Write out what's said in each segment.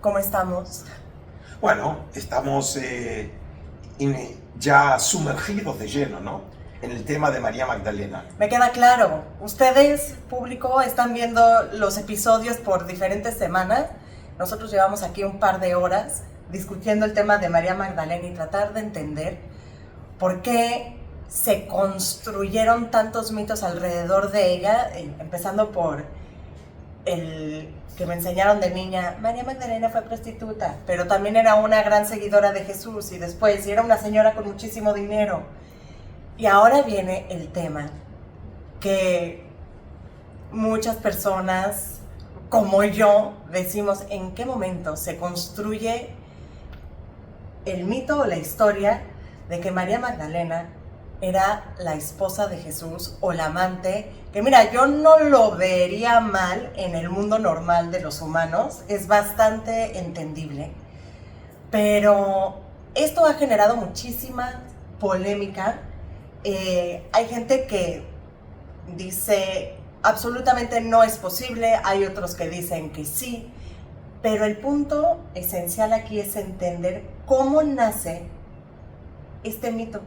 ¿Cómo estamos? Bueno, estamos ya sumergidos de lleno, ¿no? En el tema de María Magdalena. Me queda claro. Ustedes, público, están viendo los episodios por diferentes semanas. Nosotros llevamos aquí un par de horas discutiendo el tema de María Magdalena y tratar de entender por qué se construyeron tantos mitos alrededor de ella, empezando por el que me enseñaron de niña. María Magdalena fue prostituta, pero también era una gran seguidora de Jesús y después era una señora con muchísimo dinero. Y ahora viene el tema que muchas personas como yo decimos: ¿en qué momento se construye el mito o la historia de que María Magdalena era la esposa de Jesús o la amante? Que mira, yo no lo vería mal en el mundo normal de los humanos, es bastante entendible, pero esto ha generado muchísima polémica. Hay gente que dice absolutamente no es posible, hay otros que dicen que sí, pero el punto esencial aquí es entender cómo nace este mito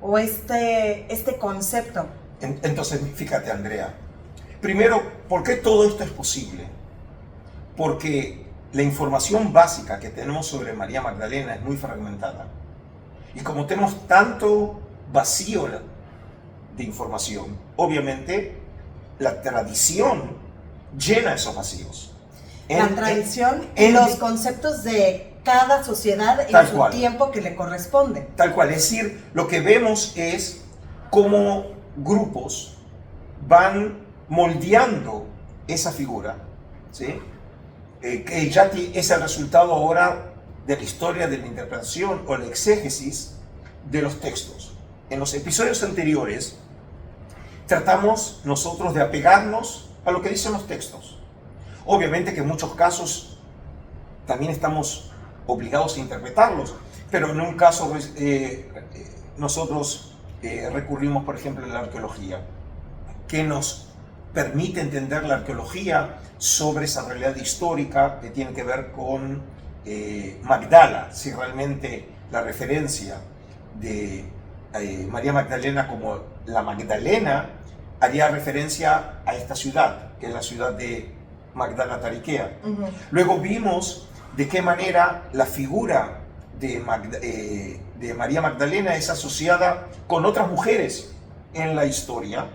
o este concepto. Entonces, fíjate, Andrea. Primero, ¿por qué todo esto es posible? Porque la información básica que tenemos sobre María Magdalena es muy fragmentada. Y como tenemos tanto vacío de información, obviamente la tradición llena esos vacíos. La tradición y los conceptos de cada sociedad en su tiempo que le corresponde. Tal cual, es decir, lo que vemos es cómo grupos van moldeando esa figura, ¿sí? Que ya es el resultado ahora de la historia, de la interpretación o la exégesis de los textos. En los episodios anteriores tratamos nosotros de apegarnos a lo que dicen los textos. Obviamente que en muchos casos también estamos obligados a interpretarlos, pero en un caso nosotros recurrimos, por ejemplo, a la arqueología, que nos permite entender la arqueología sobre esa realidad histórica que tiene que ver con Magdala, si realmente la referencia de María Magdalena como la Magdalena haría referencia a esta ciudad, que es la ciudad de Magdala Tariquea. Luego vimos de qué manera la figura de María Magdalena es asociada con otras mujeres en la historia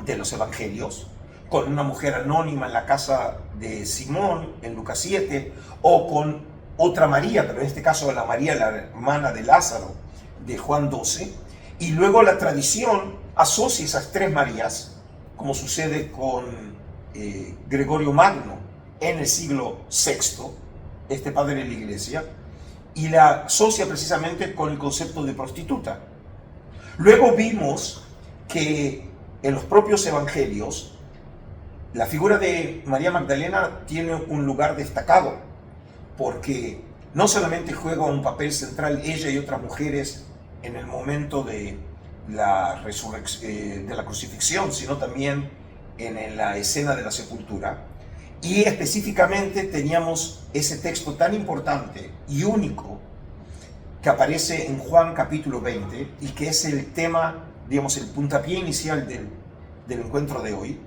de los evangelios, con una mujer anónima en la casa de Simón en Lucas 7, o con otra María, pero en este caso la María, la hermana de Lázaro, de Juan 12, y luego la tradición asocia esas tres Marías, como sucede con Gregorio Magno en el siglo VI, este padre de la iglesia, y la asocia precisamente con el concepto de prostituta. Luego vimos que en los propios evangelios la figura de María Magdalena tiene un lugar destacado, porque no solamente juega un papel central ella y otras mujeres en el momento de la crucifixión, sino también en la escena de la sepultura. Y específicamente teníamos ese texto tan importante y único que aparece en Juan capítulo 20 y que es el tema, digamos, el puntapié inicial del encuentro de hoy,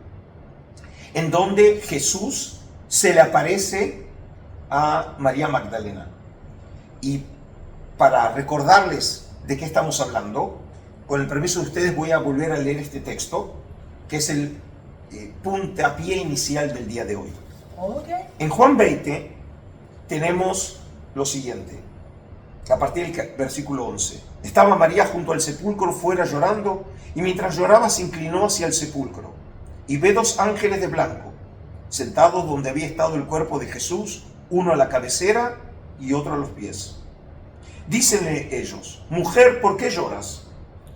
en donde Jesús se le aparece a María Magdalena. Y para recordarles de qué estamos hablando, con el permiso de ustedes voy a volver a leer este texto, que es el puntapié inicial del día de hoy. Okay. En Juan 20 tenemos lo siguiente, a partir del versículo 11. Estaba María junto al sepulcro fuera llorando, y mientras lloraba se inclinó hacia el sepulcro, y ve dos ángeles de blanco, sentados donde había estado el cuerpo de Jesús, uno a la cabecera y otro a los pies. Dícenle ellos: mujer, ¿por qué lloras?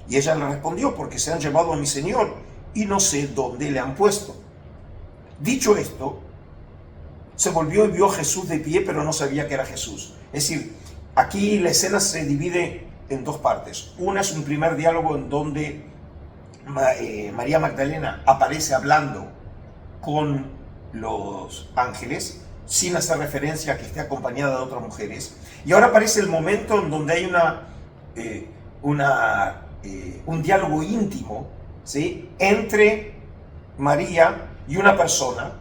Y ella le respondió: porque se han llevado a mi Señor, y no sé dónde le han puesto. Dicho esto, se volvió y vio a Jesús de pie, pero no sabía que era Jesús. Es decir, aquí la escena se divide en dos partes. Una es un primer diálogo en donde María Magdalena aparece hablando con los ángeles, sin hacer referencia a que esté acompañada de otras mujeres. Y ahora aparece el momento en donde hay un diálogo íntimo, ¿sí?, entre María y una persona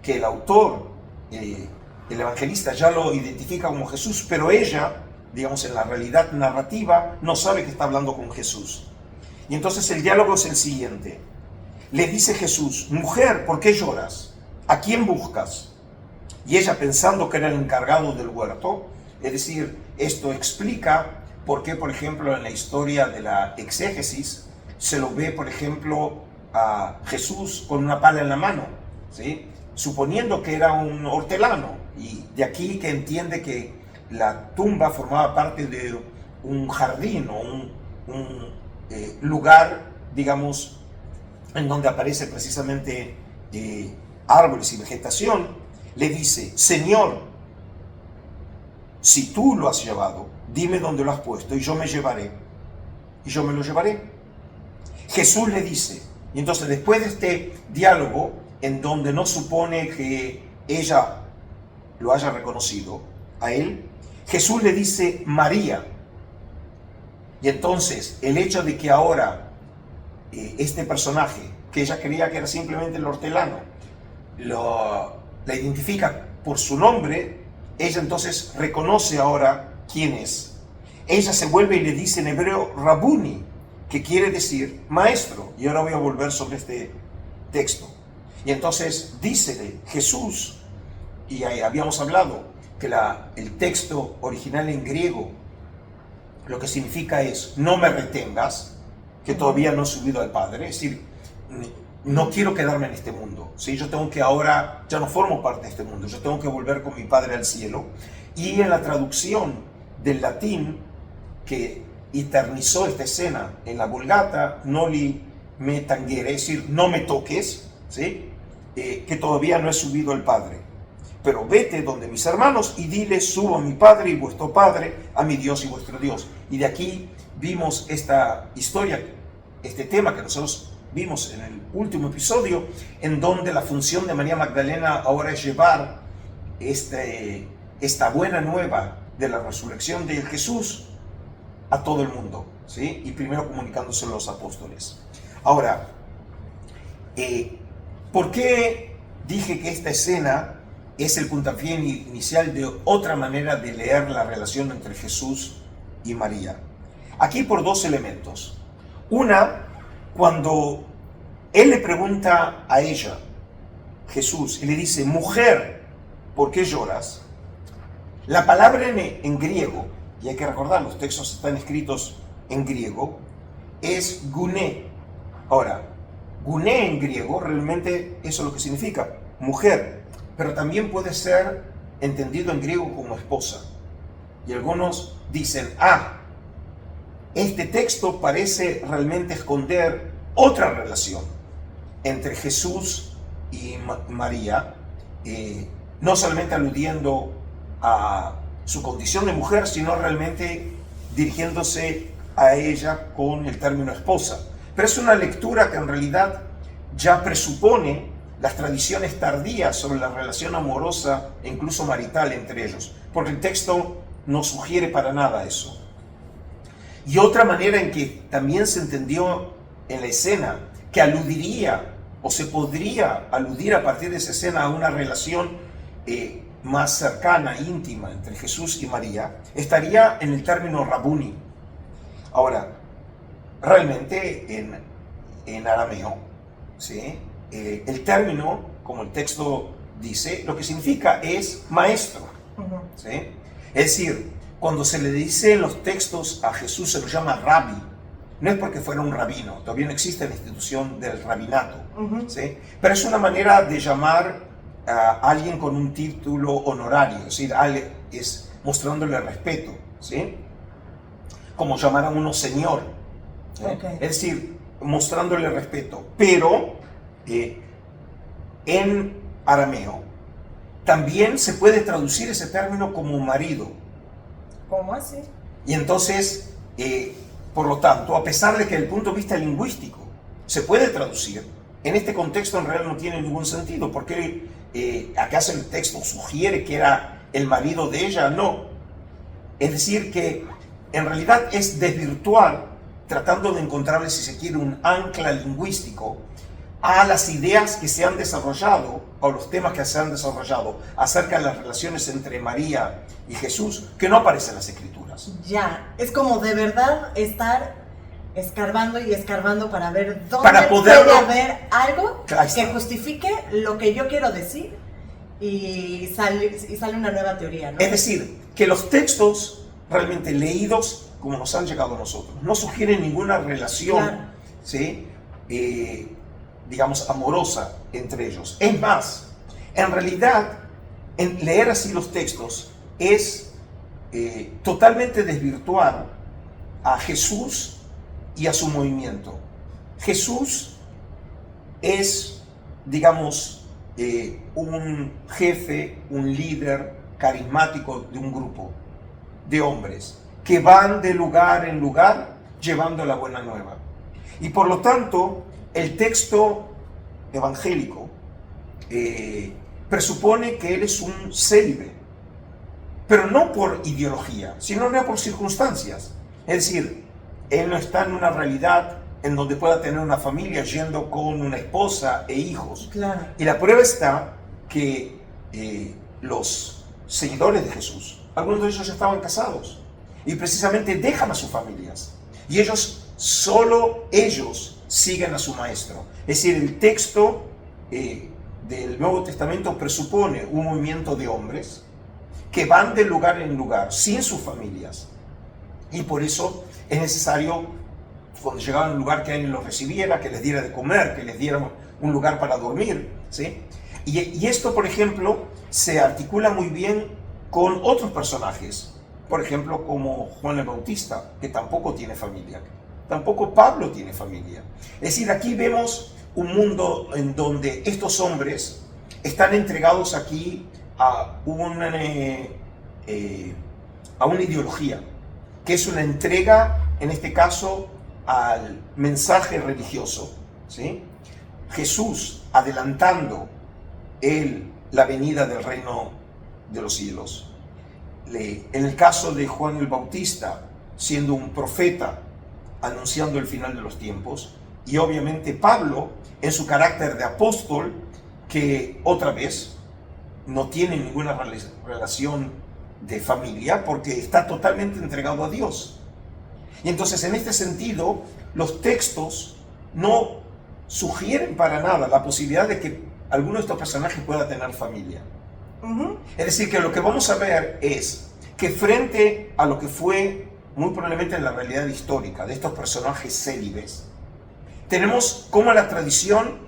que el autor, el evangelista, ya lo identifica como Jesús, pero ella, digamos, en la realidad narrativa, no sabe que está hablando con Jesús. Y entonces el diálogo es el siguiente. Le dice Jesús: mujer, ¿por qué lloras? ¿A quién buscas? Y ella, pensando que era el encargado del huerto, es decir, esto explica por qué, por ejemplo, en la historia de la exégesis se lo ve, por ejemplo, a Jesús con una pala en la mano, ¿sí?, suponiendo que era un hortelano, y de aquí que entiende que la tumba formaba parte de un jardín o un lugar, digamos, en donde aparece precisamente árboles y vegetación. Le dice: Señor, si tú lo has llevado, dime dónde lo has puesto y yo me lo llevaré. Jesús le dice, y entonces después de este diálogo, en donde no supone que ella lo haya reconocido a él, Jesús le dice: María. Y entonces el hecho de que ahora este personaje, que ella creía que era simplemente el hortelano, la identifica por su nombre, ella entonces reconoce ahora quién es. Ella se vuelve y le dice en hebreo Rabuni, que quiere decir maestro. Y ahora voy a volver sobre este texto. Y entonces dícele Jesús, y ahí habíamos hablado que el texto original en griego lo que significa es: no me retengas, que todavía no he subido al Padre, es decir, no quiero quedarme en este mundo, ¿sí? Yo tengo que ahora, ya no formo parte de este mundo, yo tengo que volver con mi Padre al cielo. Y en la traducción del latín que eternizó esta escena en la Vulgata, noli me tangere, es decir, no me toques, ¿sí?, que todavía no he subido al Padre, pero vete donde mis hermanos y dile: subo a mi Padre y vuestro Padre, a mi Dios y vuestro Dios. Y de aquí vimos esta historia, este tema que nosotros vimos en el último episodio, en donde la función de María Magdalena ahora es llevar esta buena nueva de la resurrección de Jesús a todo el mundo, ¿sí?, y primero comunicándose a los apóstoles. Ahora, ¿por qué dije que esta escena es el puntapié inicial de otra manera de leer la relación entre Jesús y María? Aquí por dos elementos. Una, cuando él le pregunta a ella, Jesús, y le dice: mujer, ¿por qué lloras? La palabra en griego, y hay que recordar, los textos están escritos en griego, es guné. Ahora, guné en griego realmente eso es lo que significa mujer, pero también puede ser entendido en griego como esposa. Y algunos dicen: este texto parece realmente esconder otra relación entre Jesús y María, no solamente aludiendo a su condición de mujer, sino realmente dirigiéndose a ella con el término esposa. Pero es una lectura que en realidad ya presupone las tradiciones tardías sobre la relación amorosa e incluso marital entre ellos, porque el texto no sugiere para nada eso. Y otra manera en que también se entendió en la escena, que aludiría o se podría aludir a partir de esa escena a una relación más cercana, íntima entre Jesús y María, estaría en el término Rabuni. Ahora, realmente en arameo, ¿sí?, el término, como el texto dice, lo que significa es maestro, ¿sí? Es decir, cuando se le dice en los textos a Jesús se lo llama rabbi, no es porque fuera un rabino, todavía no existe la institución del rabinato, ¿sí?, pero es una manera de llamar a alguien con un título honorario, es decir, es mostrándole respeto, ¿sí?, como llamar a uno señor, Okay. es decir, mostrándole respeto. Pero en arameo también se puede traducir ese término como marido. ¿Cómo así? Y entonces, por lo tanto, a pesar de que desde el punto de vista lingüístico se puede traducir, en este contexto en realidad no tiene ningún sentido, porque ¿Acaso el texto sugiere que era el marido de ella? No. Es decir, que en realidad es desvirtuar, tratando de encontrarle, si se quiere, un ancla lingüístico a las ideas que se han desarrollado, o los temas que se han desarrollado acerca de las relaciones entre María y Jesús, que no aparecen en las Escrituras. Ya, es como de verdad estar escarbando y escarbando para ver dónde Para poderlo, puede haber algo Ahí está. que justifique lo que yo quiero decir y sale una nueva teoría, ¿no? Es decir, que los textos realmente leídos, como nos han llegado a nosotros, no sugieren ninguna relación, Claro. ¿sí? Digamos, amorosa entre ellos. Es más, en realidad, en leer así los textos es totalmente desvirtuar a Jesús y a su movimiento. Jesús es, digamos, un jefe, un líder carismático de un grupo de hombres que van de lugar en lugar llevando la buena nueva. Y por lo tanto, el texto evangélico presupone que él es un célibe, pero no por ideología, sino por circunstancias. Es decir, él no está en una realidad en donde pueda tener una familia yendo con una esposa e hijos. Claro. Y la prueba está que los seguidores de Jesús, algunos de ellos ya estaban casados y precisamente dejan a sus familias. Y solo ellos siguen a su maestro. Es decir, el texto del Nuevo Testamento presupone un movimiento de hombres que van de lugar en lugar, sin sus familias. Y por eso es necesario, cuando llegaban a un lugar, que alguien los recibiera, que les diera de comer, que les diera un lugar para dormir, ¿sí? Y esto, por ejemplo, se articula muy bien con otros personajes. Por ejemplo, como Juan el Bautista, que tampoco tiene familia. Tampoco Pablo tiene familia. Es decir, aquí vemos un mundo en donde estos hombres están entregados aquí a una ideología, que es una entrega, en este caso, al mensaje religioso, ¿sí? Jesús adelantando la venida del reino de los cielos. En el caso de Juan el Bautista, siendo un profeta, anunciando el final de los tiempos, y obviamente Pablo, en su carácter de apóstol, que otra vez no tiene ninguna relación de familia, porque está totalmente entregado a Dios. Y entonces, en este sentido, los textos no sugieren para nada la posibilidad de que alguno de estos personajes pueda tener familia. Es decir, que lo que vamos a ver es que frente a lo que fue muy probablemente en la realidad histórica de estos personajes célibes, tenemos cómo la tradición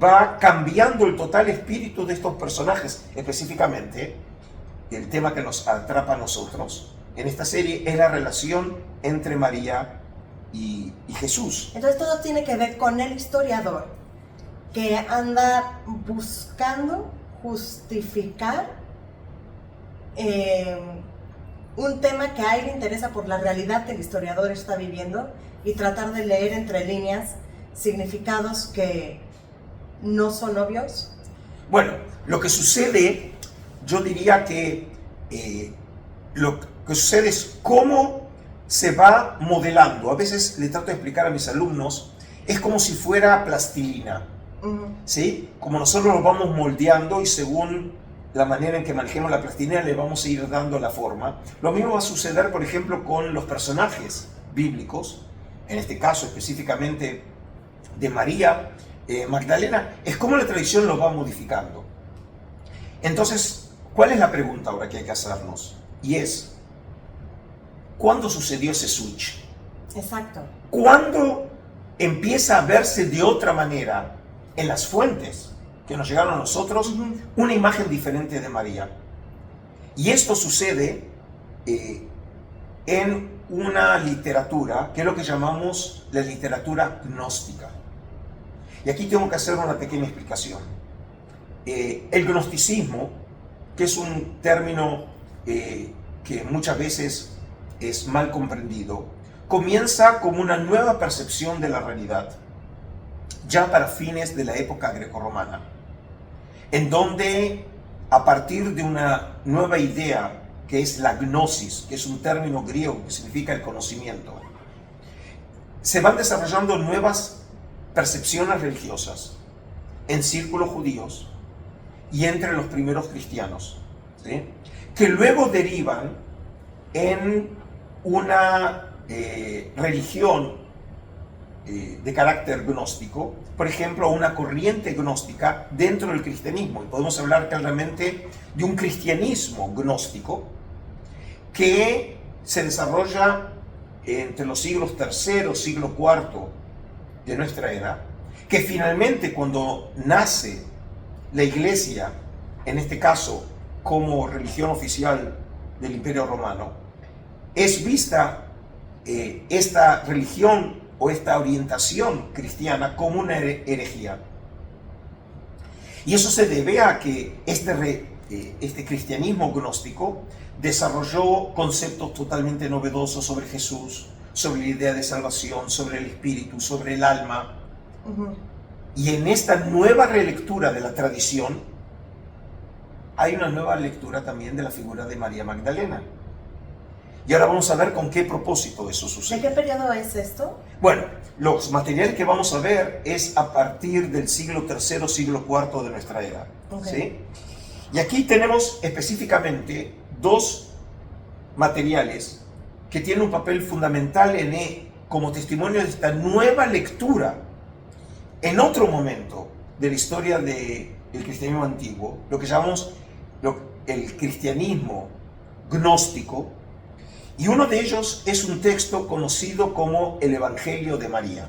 va cambiando el total espíritu de estos personajes. Específicamente, el tema que nos atrapa a nosotros en esta serie es la relación entre María y Jesús. Entonces todo tiene que ver con el historiador que anda buscando justificar un tema que a él le interesa por la realidad que el historiador está viviendo y tratar de leer entre líneas significados que no son obvios. Bueno, lo que sucede, yo diría que lo que sucede es cómo se va modelando. A veces le trato de explicar a mis alumnos, es como si fuera plastilina, ¿sí? Como nosotros lo vamos moldeando y según la manera en que manejemos la plastilina le vamos a ir dando la forma. Lo mismo va a suceder, por ejemplo, con los personajes bíblicos, en este caso específicamente de María Magdalena, es como la tradición lo va modificando. Entonces, ¿cuál es la pregunta ahora que hay que hacernos? Y es, ¿cuándo sucedió ese switch? Exacto. ¿Cuándo empieza a verse de otra manera en las fuentes que nos llegaron a nosotros una imagen diferente de María? Y esto sucede en una literatura que es lo que llamamos la literatura gnóstica. Y aquí tengo que hacer una pequeña explicación. El gnosticismo, que es un término que muchas veces es mal comprendido, comienza como una nueva percepción de la realidad, ya para fines de la época grecorromana. en donde a partir de una nueva idea que es la gnosis, que es un término griego que significa el conocimiento, se van desarrollando nuevas percepciones religiosas en círculos judíos y entre los primeros cristianos, ¿sí?, que luego derivan en una religión de carácter gnóstico, por ejemplo, una corriente gnóstica dentro del cristianismo. Y podemos hablar claramente de un cristianismo gnóstico que se desarrolla entre los siglos III, siglo IV de nuestra era, que finalmente cuando nace la Iglesia, en este caso como religión oficial del Imperio Romano, es vista esta religión o esta orientación cristiana como una herejía. Y eso se debe a que este cristianismo gnóstico desarrolló conceptos totalmente novedosos sobre Jesús, sobre la idea de salvación, sobre el espíritu, sobre el alma. Y en esta nueva relectura de la tradición hay una nueva lectura también de la figura de María Magdalena. Y ahora vamos a ver con qué propósito eso sucede. ¿De qué periodo es esto? Bueno, los materiales que vamos a ver es a partir del siglo III, siglo IV de nuestra era. ¿Sí? Y aquí tenemos específicamente dos materiales que tienen un papel fundamental como testimonio de esta nueva lectura. En otro momento de la historia del cristianismo antiguo, lo que llamamos el cristianismo gnóstico, y uno de ellos es un texto conocido como el Evangelio de María.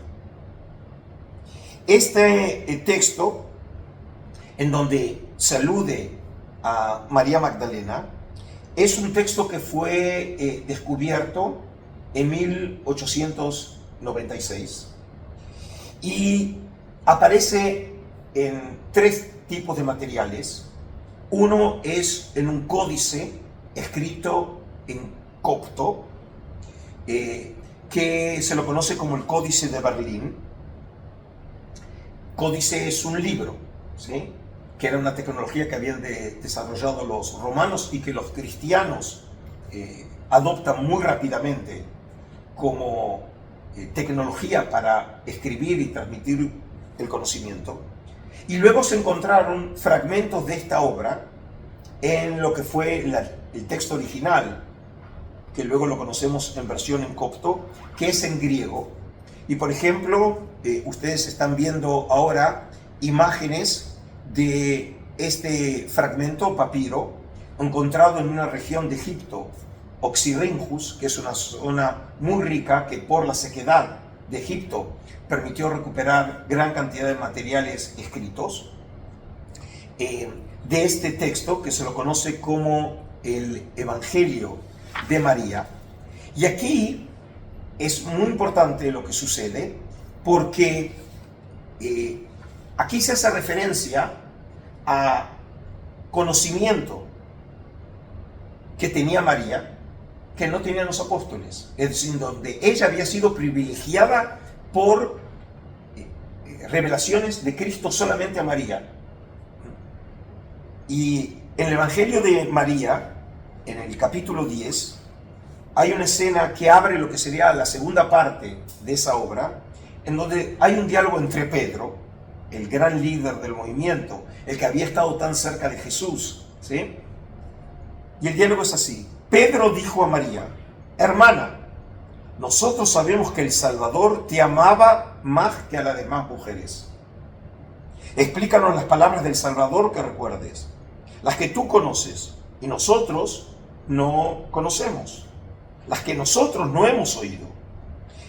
Este texto, en donde se alude a María Magdalena, es un texto que fue descubierto en 1896 y aparece en tres tipos de materiales. Uno es en un códice escrito en copto, que se lo conoce como el Códice de Berlín. Códice es un libro, ¿sí?, que era una tecnología que habían desarrollado los romanos y que los cristianos adoptan muy rápidamente como tecnología para escribir y transmitir el conocimiento. Y luego se encontraron fragmentos de esta obra en lo que fue el texto original, que luego lo conocemos en versión en copto, que es en griego. Y por ejemplo, ustedes están viendo ahora imágenes de este fragmento papiro encontrado en una región de Egipto, Oxirrinchus, que es una zona muy rica que por la sequedad de Egipto permitió recuperar gran cantidad de materiales escritos, de este texto que se lo conoce como el Evangelio de María. Y aquí es muy importante lo que sucede, porque aquí se hace referencia a conocimiento que tenía María, que no tenían los apóstoles, es decir, donde ella había sido privilegiada por revelaciones de Cristo solamente a María. Y en el Evangelio de María, en el capítulo 10, hay una escena que abre lo que sería la segunda parte de esa obra, en donde hay un diálogo entre Pedro, el gran líder del movimiento, el que había estado tan cerca de Jesús, ¿sí? Y el diálogo es así. Pedro dijo a María: hermana, nosotros sabemos que el Salvador te amaba más que a las demás mujeres. Explícanos las palabras del Salvador que recuerdes, las que tú conoces y nosotros no conocemos, las que nosotros no hemos oído.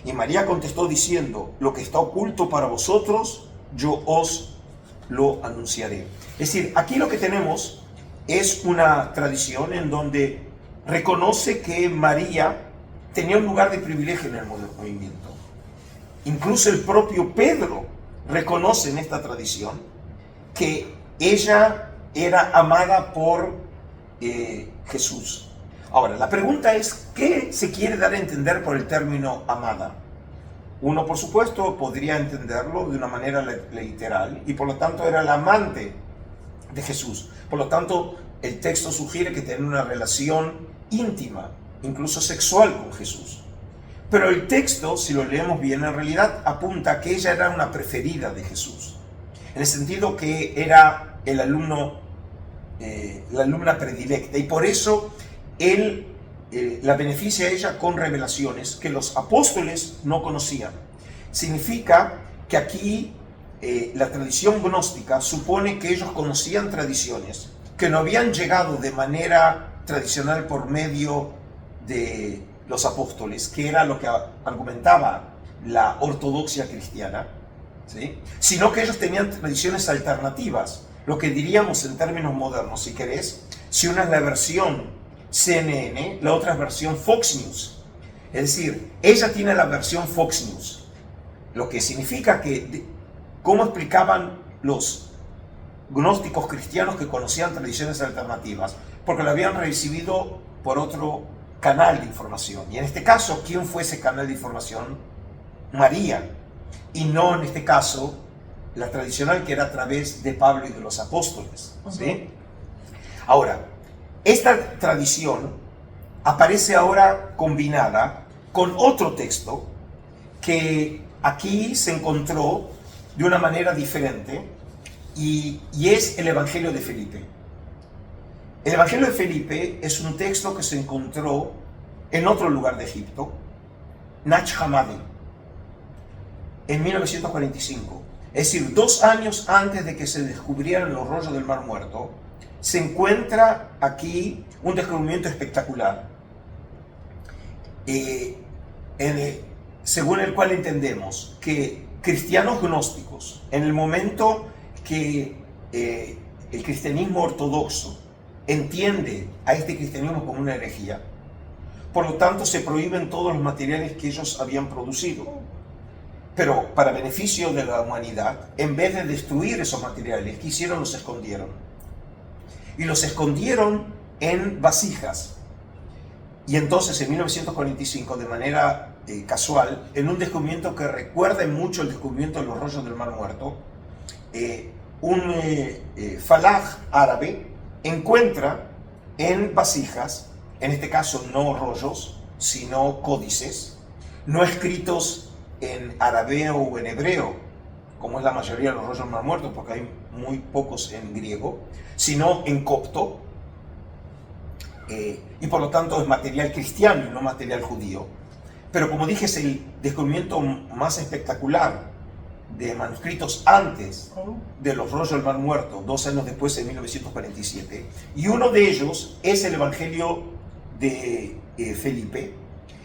Y María contestó diciendo: lo que está oculto para vosotros, yo os lo anunciaré. Es decir, aquí lo que tenemos es una tradición en donde reconoce que María tenía un lugar de privilegio en el movimiento. Incluso el propio Pedro reconoce en esta tradición que ella era amada por Jesús. Ahora, la pregunta es, ¿qué se quiere dar a entender por el término amada? Uno, por supuesto, podría entenderlo de una manera literal, y por lo tanto era la amante de Jesús. Por lo tanto, el texto sugiere que tiene una relación íntima, incluso sexual, con Jesús. Pero el texto, si lo leemos bien, en realidad apunta a que ella era una preferida de Jesús, en el sentido que era el alumno, la alumna predilecta, y por eso él la beneficia a ella con revelaciones que los apóstoles no conocían. Significa que aquí la tradición gnóstica supone que ellos conocían tradiciones que no habían llegado de manera tradicional por medio de los apóstoles, que era lo que argumentaba la ortodoxia cristiana, ¿sí? Sino que ellos tenían tradiciones alternativas, lo que diríamos en términos modernos, si querés, si una es la versión CNN, la otra es versión Fox News. Es decir, ella tiene la versión Fox News, lo que significa que cómo explicaban los gnósticos cristianos que conocían tradiciones alternativas, porque lo habían recibido por otro canal de información. Y en este caso, ¿quién fue ese canal de información? María. Y no en este caso la tradicional, que era a través de Pablo y de los apóstoles, ¿sí? Ahora, esta tradición aparece ahora combinada con otro texto que aquí se encontró de una manera diferente, y es el Evangelio de Felipe. El Evangelio de Felipe es un texto que se encontró en otro lugar de Egipto, Nag Hammadi, en 1945. Es decir, 2 años antes de que se descubrieran los rollos del Mar Muerto, se encuentra aquí un descubrimiento espectacular, según el cual entendemos que cristianos gnósticos, en el momento que el cristianismo ortodoxo entiende a este cristianismo como una herejía, por lo tanto se prohíben todos los materiales que ellos habían producido. Pero para beneficio de la humanidad, en vez de destruir esos materiales, ¿qué hicieron? Los escondieron. Y los escondieron en vasijas. Y entonces en 1945, de manera casual, en un descubrimiento que recuerda mucho el descubrimiento de los rollos del Mar Muerto, un falaj árabe encuentra en vasijas, en este caso no rollos, sino códices, no escritos en arameo o en hebreo, como es la mayoría de los rollos del Mar Muerto, porque hay muy pocos en griego, sino en copto, y por lo tanto es material cristiano y no material judío. Pero como dije, es el descubrimiento más espectacular de manuscritos antes de los rollos del Mar Muerto, 2 años después, en 1947, y uno de ellos es el Evangelio de Felipe.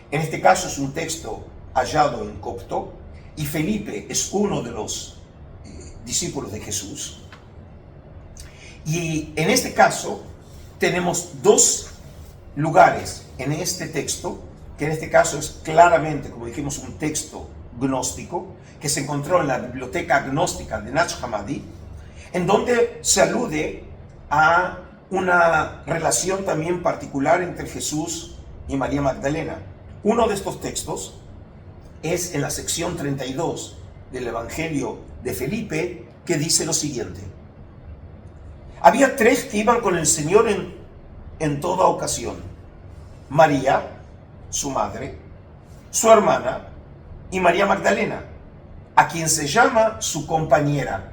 En este caso es un texto hallado en copto, y Felipe es uno de los discípulos de Jesús. Y en este caso tenemos 2 lugares en este texto, que en este caso es claramente, como dijimos, un texto gnóstico, que se encontró en la biblioteca gnóstica de Nag Hammadi, en donde se alude a una relación también particular entre Jesús y María Magdalena. Uno de estos textos es en la sección 32 del Evangelio de Felipe, que dice lo siguiente: había 3 que iban con el Señor en toda ocasión: María, su madre, su hermana y María Magdalena, a quien se llama su compañera.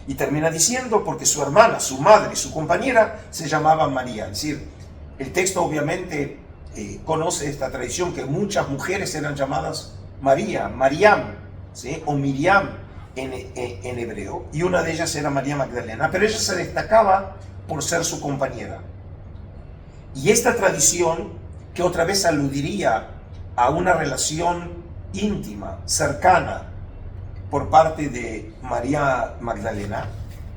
Y termina diciendo, porque su hermana, su madre y su compañera se llamaban María. Es decir, el texto obviamente conoce esta tradición, que muchas mujeres eran llamadas María, Mariam, ¿sí? O Miriam en hebreo, y una de ellas era María Magdalena, pero ella se destacaba por ser su compañera. Y esta tradición, que otra vez aludiría a una relación íntima, cercana, por parte de María Magdalena,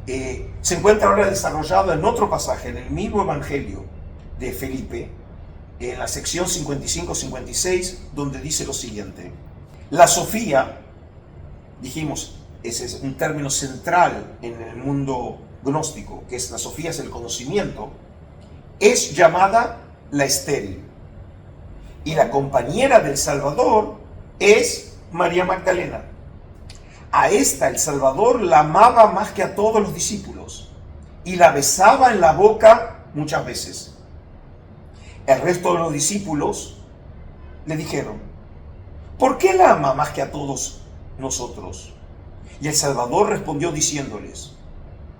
se encuentra ahora desarrollado en otro pasaje, en el mismo Evangelio de Felipe, en la sección 55-56, donde dice lo siguiente: la Sofía, dijimos, ese es un término central en el mundo gnóstico, que es la Sofía, es el conocimiento, es llamada la estéril. Y la compañera del Salvador es María Magdalena. A esta el Salvador la amaba más que a todos los discípulos, y la besaba en la boca muchas veces. El resto de los discípulos le dijeron: ¿por qué la ama más que a todos nosotros? Y el Salvador respondió diciéndoles: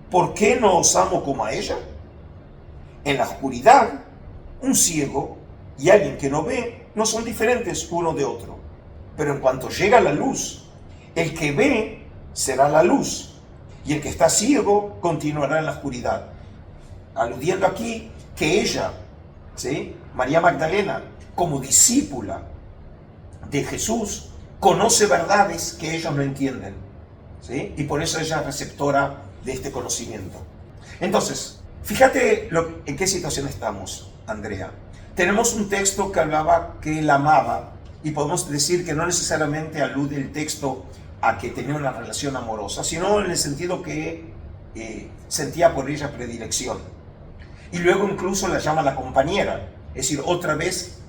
¿por qué no os amo como a ella? En la oscuridad, un ciego y alguien que no ve no son diferentes uno de otro. Pero en cuanto llega la luz, el que ve será la luz, y el que está ciego continuará en la oscuridad. Aludiendo aquí que ella, ¿sí?, María Magdalena, como discípula de Jesús, conoce verdades que ellos no entienden, ¿sí? Y por eso ella es receptora de este conocimiento. Entonces, fíjate en qué situación estamos, Andrea. Tenemos un texto que hablaba que él amaba, y podemos decir que no necesariamente alude el texto a que tenía una relación amorosa, sino en el sentido que sentía por ella predilección. Y luego incluso la llama la compañera, es decir, otra vez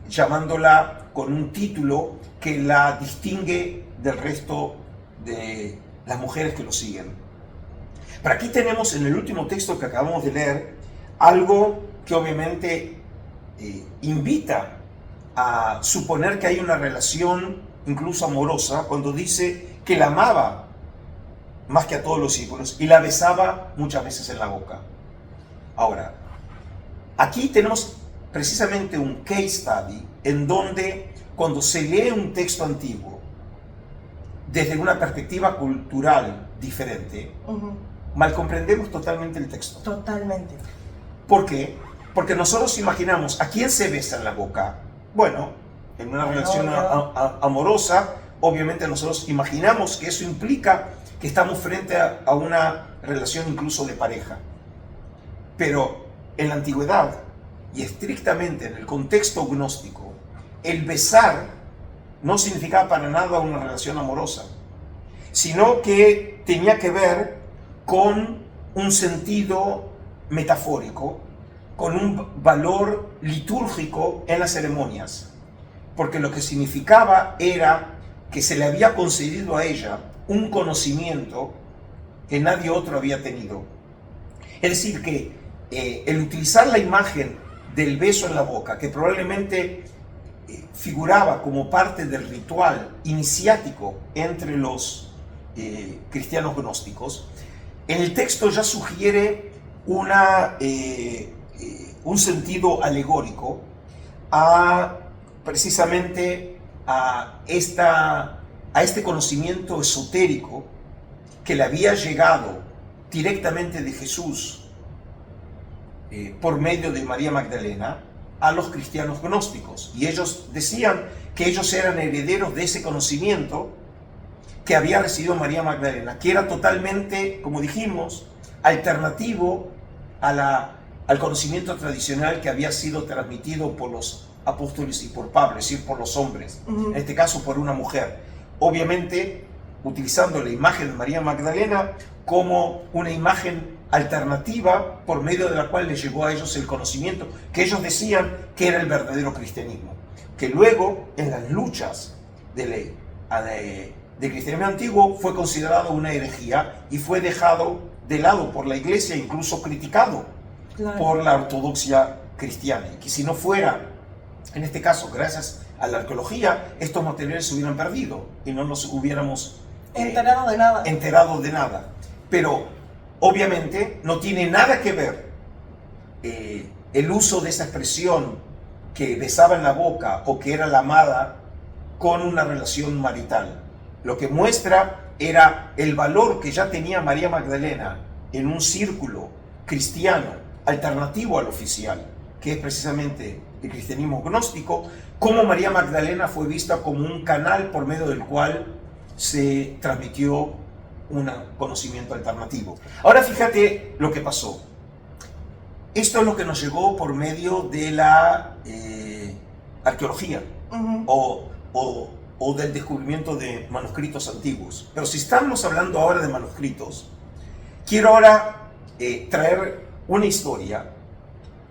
llamándola con un título que la distingue del resto de las mujeres que lo siguen. Pero aquí tenemos en el último texto que acabamos de leer algo que obviamente invita a suponer que hay una relación incluso amorosa, cuando dice que la amaba más que a todos los discípulos y la besaba muchas veces en la boca. Ahora, aquí tenemos precisamente un case study en donde cuando se lee un texto antiguo desde una perspectiva cultural diferente, mal comprendemos totalmente el texto. Totalmente. ¿Por qué? Porque nosotros imaginamos, ¿a quién se besa en la boca? Bueno, en una relación amorosa, obviamente nosotros imaginamos que eso implica que estamos frente a una relación incluso de pareja. Pero en la antigüedad, y estrictamente en el contexto gnóstico, el besar no significaba para nada una relación amorosa, sino que tenía que ver con un sentido metafórico, con un valor litúrgico en las ceremonias, porque lo que significaba era que se le había concedido a ella un conocimiento que nadie otro había tenido. Es decir, que el utilizar la imagen del beso en la boca, que probablemente figuraba como parte del ritual iniciático entre los cristianos gnósticos, en el texto ya sugiere un sentido alegórico precisamente a este conocimiento esotérico que le había llegado directamente de Jesús por medio de María Magdalena a los cristianos gnósticos. Y ellos decían que ellos eran herederos de ese conocimiento que había recibido María Magdalena, que era totalmente, como dijimos, alternativo al conocimiento tradicional que había sido transmitido por los apóstoles y por Pablo, es decir, por los hombres, en este caso por una mujer. Obviamente, utilizando la imagen de María Magdalena como una imagen alternativa por medio de la cual les llegó a ellos el conocimiento que ellos decían que era el verdadero cristianismo, que luego en las luchas del cristianismo antiguo fue considerado una herejía y fue dejado de lado por la iglesia, incluso criticado por la ortodoxia cristiana, y que si no fuera, en este caso, gracias a la arqueología, estos materiales se hubieran perdido y no nos hubiéramos enterado de nada. Pero obviamente no tiene nada que ver el uso de esa expresión que besaba en la boca o que era la amada con una relación marital. Lo que muestra era el valor que ya tenía María Magdalena en un círculo cristiano alternativo al oficial, que es precisamente el cristianismo gnóstico, cómo María Magdalena fue vista como un canal por medio del cual se transmitió un conocimiento alternativo. Ahora fíjate lo que pasó. Esto es lo que nos llegó por medio de la arqueología o del descubrimiento de manuscritos antiguos. Pero si estamos hablando ahora de manuscritos, quiero ahora traer una historia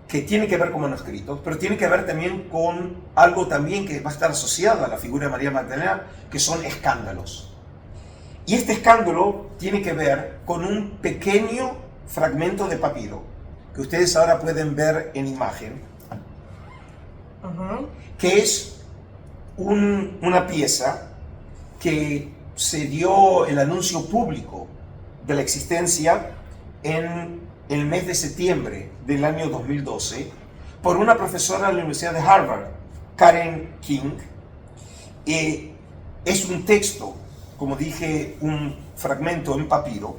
que tiene que ver con manuscritos, pero tiene que ver también con algo también que va a estar asociado a la figura de María Magdalena, que son escándalos. Y este escándalo tiene que ver con un pequeño fragmento de papiro que ustedes ahora pueden ver en imagen, que es una pieza que se dio el anuncio público de la existencia en el mes de septiembre del año 2012 por una profesora de la Universidad de Harvard, Karen King. Es un texto, como dije, un fragmento en papiro,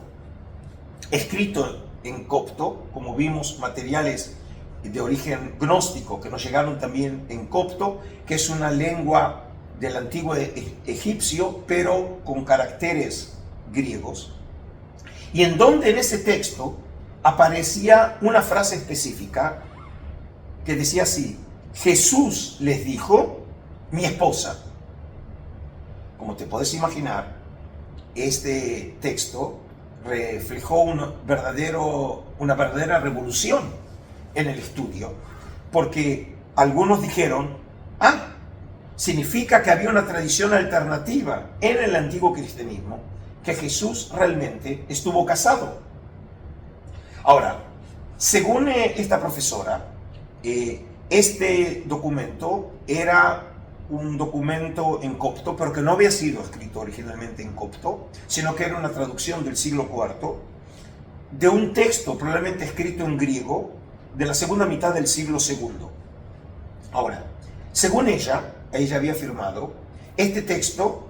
escrito en copto, como vimos, materiales de origen gnóstico que nos llegaron también en copto, que es una lengua del antiguo egipcio, pero con caracteres griegos, y en donde en ese texto aparecía una frase específica que decía así: Jesús les dijo, mi esposa. Como te podés imaginar, este texto reflejó una verdadera revolución en el estudio, porque algunos dijeron, significa que había una tradición alternativa en el antiguo cristianismo, que Jesús realmente estuvo casado. Ahora, según esta profesora, este documento era un documento en copto, pero que no había sido escrito originalmente en copto, sino que era una traducción del siglo IV de un texto probablemente escrito en griego de la segunda mitad del siglo II. Ahora, según ella había afirmado, este texto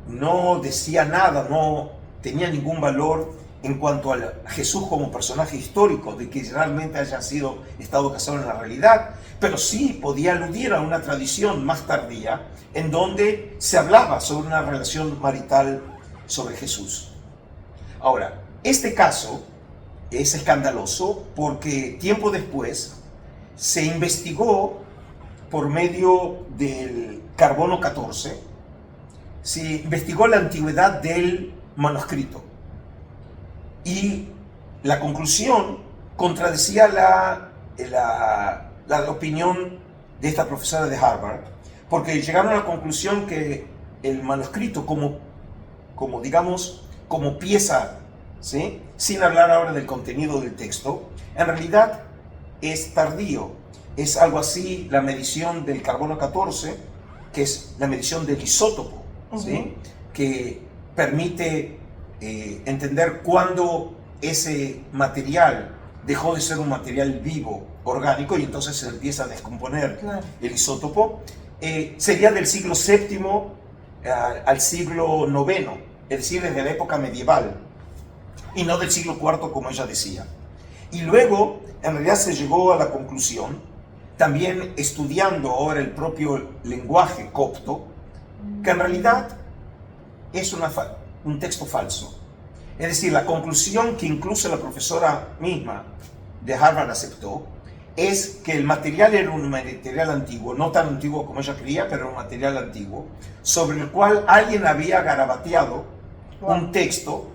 no decía nada, no tenía ningún valor en cuanto a Jesús como personaje histórico, de que realmente haya estado casado en la realidad, pero sí podía aludir a una tradición más tardía en donde se hablaba sobre una relación marital sobre Jesús. Ahora, este caso es escandaloso porque tiempo después se investigó por medio del carbono 14, se investigó la antigüedad del manuscrito y la conclusión contradecía la opinión de esta profesora de Harvard, porque llegaron a la conclusión que el manuscrito como pieza, ¿sí?, sin hablar ahora del contenido del texto, en realidad es tardío. Es algo así la medición del carbono 14, que es la medición del isótopo, ¿sí?, que permite entender cuándo ese material dejó de ser un material vivo, orgánico, y entonces se empieza a descomponer el isótopo. Sería del siglo VII al siglo IX, es decir, desde la época medieval, y no del siglo IV como ella decía. Y luego, en realidad se llegó a la conclusión, también estudiando ahora el propio lenguaje copto, que en realidad es un texto falso. Es decir, la conclusión que incluso la profesora misma de Harvard aceptó es que el material era un material antiguo, no tan antiguo como ella creía, pero un material antiguo, sobre el cual alguien había garabateado un texto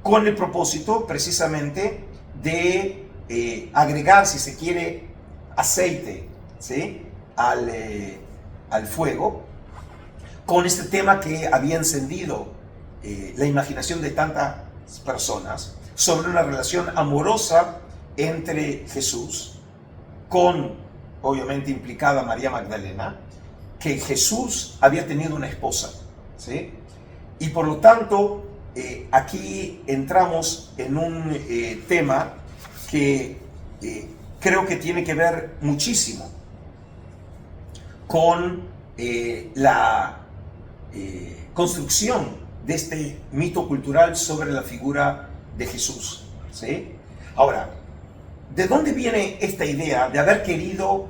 con el propósito precisamente de agregar, si se quiere, aceite, ¿sí?, al fuego, con este tema que había encendido la imaginación de tantas personas sobre una relación amorosa entre Jesús con, obviamente implicada, María Magdalena, que Jesús había tenido una esposa, ¿sí? Y por lo tanto, aquí entramos en un tema que creo que tiene que ver muchísimo con la construcción de este mito cultural sobre la figura de Jesús, ¿sí? Ahora, ¿de dónde viene esta idea de haber querido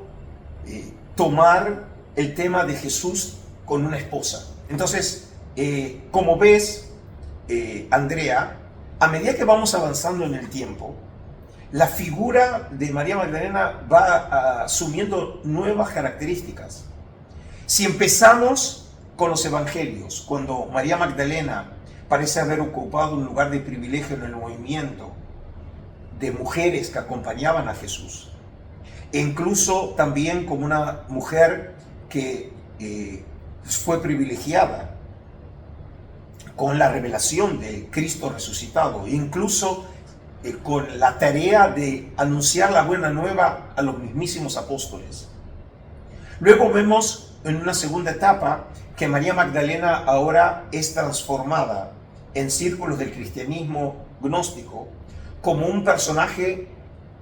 tomar el tema de Jesús con una esposa? Entonces, como ves, Andrea, a medida que vamos avanzando en el tiempo, la figura de María Magdalena va asumiendo nuevas características. Si empezamos con los evangelios, cuando María Magdalena parece haber ocupado un lugar de privilegio en el movimiento de mujeres que acompañaban a Jesús, e incluso también como una mujer que fue privilegiada con la revelación de Cristo resucitado, incluso con la tarea de anunciar la buena nueva a los mismísimos apóstoles. Luego vemos en una segunda etapa que María Magdalena ahora es transformada en círculos del cristianismo gnóstico como un personaje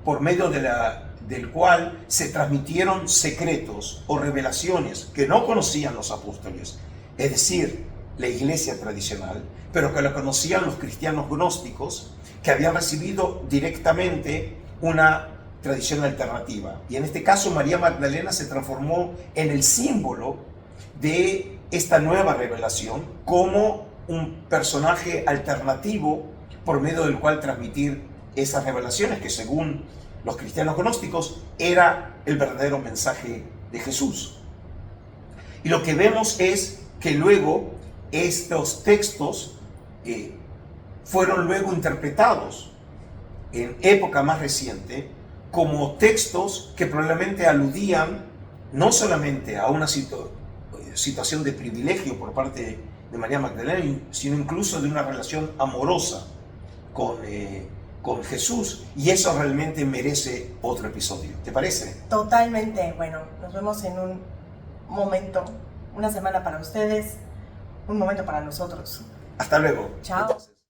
por medio del cual se transmitieron secretos o revelaciones que no conocían los apóstoles, es decir, la iglesia tradicional, pero que lo conocían los cristianos gnósticos, que habían recibido directamente una tradición alternativa. Y en este caso María Magdalena se transformó en el símbolo de esta nueva revelación como un personaje alternativo por medio del cual transmitir esas revelaciones que, según los cristianos gnósticos, era el verdadero mensaje de Jesús. Y lo que vemos es que luego estos textos fueron luego interpretados en época más reciente como textos que probablemente aludían no solamente a una situación de privilegio por parte de María Magdalena, sino incluso de una relación amorosa con Jesús, y eso realmente merece otro episodio. ¿Te parece? Totalmente. Bueno, nos vemos en un momento, una semana para ustedes, un momento para nosotros. Hasta luego. Chao. Entonces.